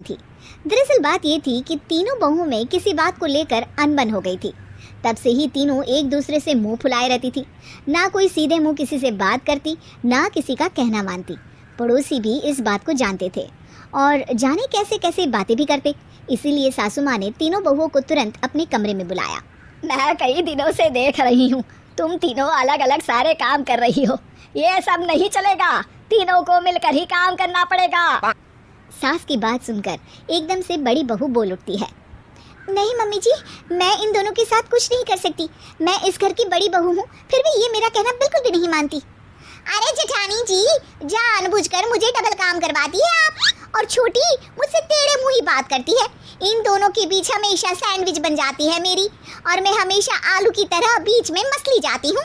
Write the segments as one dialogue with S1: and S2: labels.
S1: थी। दरअसल बात ये थी कि तीनों बहुओं में किसी बात को लेकर अनबन हो गई थी। तब से ही तीनों एक दूसरे से मुंह फुलाए रहती थी। ना कोई सीधे मुंह किसी से बात करती, ना किसी का कहना मानती। पड़ोसी भी इस बात को जानते थे और जाने कैसे कैसे बातें भी करते। इसीलिए सासू माँ ने तीनों बहुओं को तुरंत अपने कमरे में बुलाया।
S2: मैं कई दिनों से देख रही हूँ तुम तीनों अलग अलग सारे काम कर रही हो। ये सब नहीं चलेगा, तीनों को मिलकर ही काम करना पड़ेगा।
S1: सास की बात सुनकर एकदम से बड़ी बहू बोल उठती है। नहीं मम्मी जी, मैं इन दोनों के साथ कुछ नहीं कर सकती। मैं इस घर की बड़ी बहू हूँ, फिर भी ये मेरा कहना बिल्कुल भी नहीं मानती। अरे जेठानी जी, जानबूझकर मुझे डबल काम करवाती है आप। और छोटी मुझसे टेढ़े मुंह ही बात करती है। इन दोनों के बीच हमेशा सैंडविच बन जाती है मेरी, और मैं हमेशा आलू की तरह बीच में मसली जाती हूँ।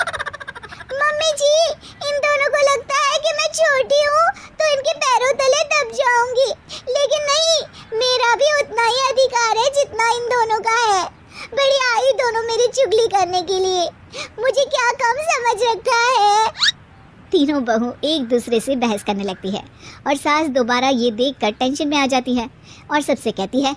S1: मम्मी जी, इन दोनों को लगता है कि मैं छोटी हूँ तो इनके पैरों तले दब जाऊंगी, लेकिन नहीं, मेरा भी उतना ही अधिकार है जितना इन दोनों का है। बड़ी आई दोनों मेरी चुगली करने के लिए, मुझे क्या कम समझ रखा है। तीनों बहू एक दूसरे से बहस करने लगती है और सास दोबारा ये देखकर टेंशन में आ जाती है और सबसे कहती है,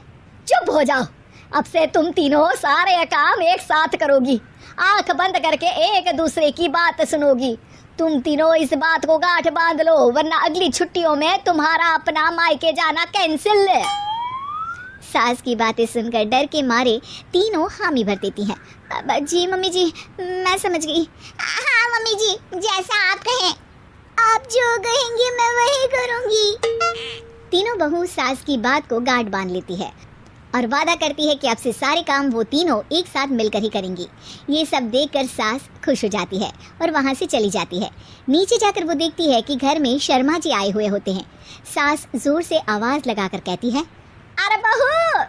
S2: चुप हो जाओ, अब से तुम तीनों सारे काम एक साथ करोगी, आंख बंद करके एक दूसरे की बात सुनोगी। तुम तीनों इस बात को गांठ बांध लो, वरना अगली छुट्टियों में तुम्हारा अपना मायके जाना कैंसिल।
S1: सास की बातें सुनकर डर के मारे तीनों हामी भर देती हैं। जी मम्मी जी, मैं समझ गई। हाँ मम्मी जी, जैसा आप कहें, आप जो कहेंगे मैं वही करूंगी। तीनों बहू सास की बात को गांठ बांध लेती है और वादा करती है कि अब से सारे काम वो तीनों एक साथ मिलकर ही करेंगी। ये सब देखकर सास खुश हो जाती है और वहाँ से चली जाती है। नीचे जाकर वो देखती है कि घर में शर्मा जी आए हुए होते हैं। सास जोर से आवाज़ लगाकर कहती है,
S2: अरे बहू,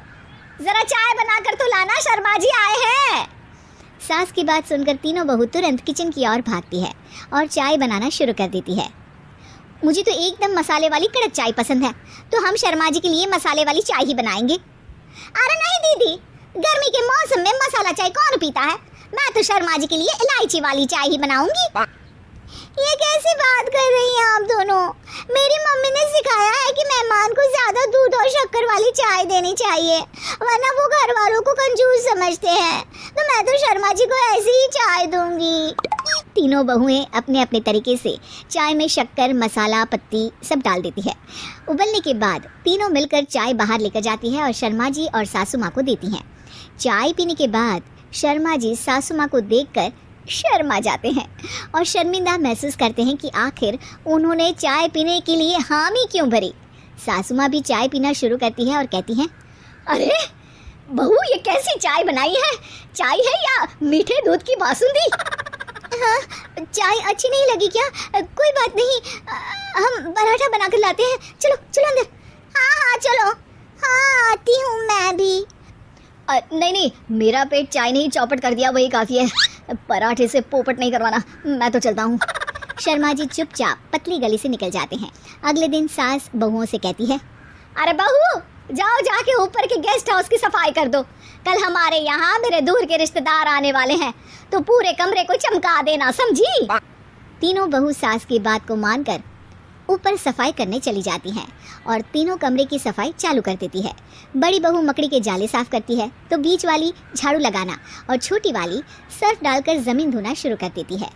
S2: जरा चाय बनाकर तो लाना, शर्मा जी आए हैं।
S1: सास की बात सुनकर तीनों बहू तुरंत किचन की ओर भागती है और चाय बनाना शुरू कर देती है। मुझे तो एकदम मसाले वाली कड़क चाय पसंद है, तो हम शर्मा जी के लिए मसाले वाली चाय ही बनाएंगे। अरे नहीं दीदी, गर्मी के मौसम में मसाला चाय कौन पीता है? मैं तो शर्मा जी के लिए इलायची वाली चाय ही बनाऊंगी। ये कैसी बात कर रही हैं आप दोनों? मेरी मम्मी ने सिखाया है कि मेहमान को ज्यादा दूध और शक्कर वाली चाय देनी चाहिए, वरना वो घर वालों को कंजूस समझते हैं। तो मैं तो शर्मा जी को ऐसी ही चाय दूंगी। तीनों बहुएं अपने अपने तरीके से चाय में शक्कर, मसाला, पत्ती सब डाल देती है। उबलने के बाद तीनों मिलकर चाय बाहर लेकर जाती है और शर्मा जी और सासू माँ को देती हैं। चाय पीने के बाद शर्मा जी सासू माँ को देखकर शर्मा जाते हैं और शर्मिंदा महसूस करते हैं कि आखिर उन्होंने चाय पीने के लिए हामी क्यों भरी। सासू माँ भी चाय पीना शुरू करती है और कहती हैं,
S2: अरे बहू, ये कैसी चाय बनाई है? चाय है या मीठे दूध की बासुंदी?
S1: हाँ, चाय अच्छी नहीं लगी क्या? कोई बात नहीं, हम पराठा बनाकर लाते हैं। चलो चलो अंदर। हाँ हाँ चलो। हाँ आती हूँ मैं भी।
S2: नहीं, मेरा पेट चाय ने ही चौपट कर दिया, वही काफ़ी है। पराठे से पोपट नहीं करवाना, मैं तो चलता हूँ।
S1: शर्मा जी चुपचाप पतली गली से निकल जाते हैं। अगले दिन सास बहुओं से कहती है,
S2: अरे बहू, जाओ जाके ऊपर के गेस्ट हाउस की सफाई कर दो। कल हमारे यहाँ मेरे दूर के रिश्तेदार आने वाले हैं, तो पूरे कमरे को चमका देना, समझी?
S1: तीनों बहू सास की बात को मानकर ऊपर सफाई करने चली जाती हैं और तीनों कमरे की सफाई चालू कर देती है। बड़ी बहू मकड़ी के जाले साफ करती है, तो बीच वाली झाड़ू लगाना और छोटी वाली सर्फ डालकर ज़मीन धोना शुरू कर देती है।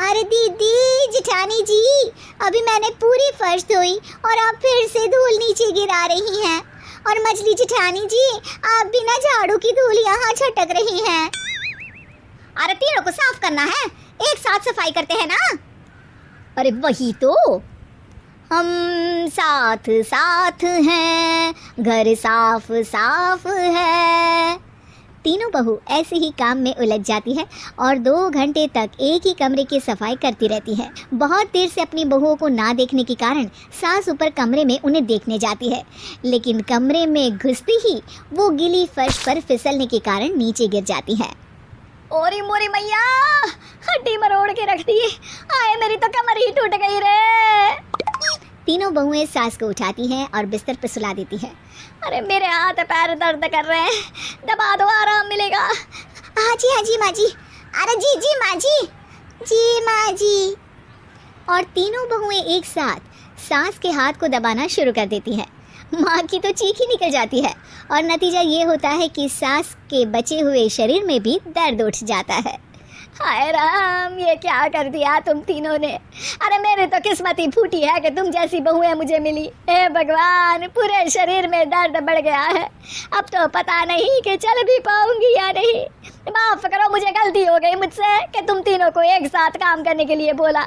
S1: अरे दीदी, जेठानी जी, अभी मैंने पूरी फर्श धोई और आप फिर से धूल नीचे गिरा रही हैं। और मछली जेठानी जी, आप बिना झाड़ू की धूल यहाँ छटक रही हैं।
S2: अरे तीनों को साफ करना है, एक साथ सफाई करते हैं ना। अरे वही तो, हम साथ साथ हैं, घर साफ साफ है।
S1: तीनों बहू ऐसे ही काम में उलझ जाती है और 2 घंटे तक एक ही कमरे की सफाई करती रहती है। बहुत देर से अपनी बहुओं को ना देखने के कारण सास ऊपर कमरे में उन्हें देखने जाती है, लेकिन कमरे में घुसती ही वो गीली फर्श पर फिसलने के कारण नीचे गिर जाती है।
S2: ओरी मोरी मैया, हड्डी मरोड़ के रख दी, आए मेरी तो कमर ही टूट गई रे।
S1: तीनों बहुएं सास को उठाती हैं और बिस्तर पर सुला देती है।
S2: अरे मेरे हाथ पैर दर्द कर रहे हैं, दबा दो, आराम मिलेगा।
S1: हाँ जी माँ जी। अरे जी माँ जी, जी माँ जी। और तीनों बहुएं एक साथ सास के हाथ को दबाना शुरू कर देती हैं माँ की तो चीख ही निकल जाती है और नतीजा ये होता है कि सास के बचे हुए शरीर में भी दर्द उठ जाता है।
S2: हाय राम, ये क्या कर दिया तुम तीनों ने। अरे मेरी तो किस्मत ही फूटी है कि तुम जैसी बहुएं मुझे मिली। हे भगवान, पूरे शरीर में दर्द बढ़ गया है। अब तो पता नहीं कि चल भी पाऊंगी या नहीं। माफ करो, मुझे गलती हो गई मुझसे कि तुम तीनों को एक साथ काम करने के लिए बोला।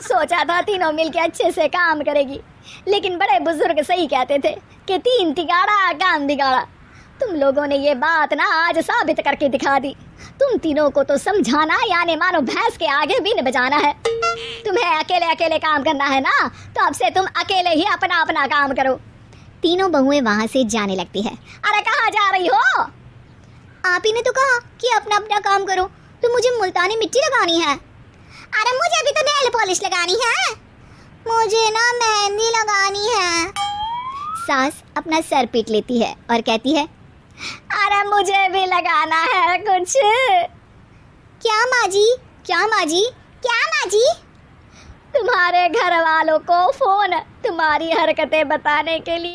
S2: सोचा था तीनों मिलके अच्छे से काम करेगी, लेकिन बड़े बुजुर्ग सही कहते थे कि 3 तिगाड़ा काम बिगाड़ा। तुम लोगों ने ये बात ना आज साबित करके दिखा दी। तुम तीनों को तो समझाना यानी मानो भैंस के आगे बीन बजाना है। तुम्हें अकेले अकेले काम करना है ना, तो अब से तुम अकेले ही अपना अपना काम करो।
S1: तीनों बहुएं वहां से जाने लगती है।
S2: अरे कहाँ जा रही हो?
S1: आप ही ने तो कहा कि अपना अपना काम करो, तो मुझे मुल्तानी मिट्टी लगानी है। अरे मुझे भी तो नेल पॉलिश लगानी है। मुझे ना मेहंदी लगानी है। सास अपना सर पीट लेती है और कहती है,
S2: अरे मुझे भी लगाना है कुछ।
S1: क्या माँ जी, क्या माँ जी, क्या माँ जी?
S2: तुम्हारे घर वालों को फोन तुम्हारी हरकतें बताने के लिए।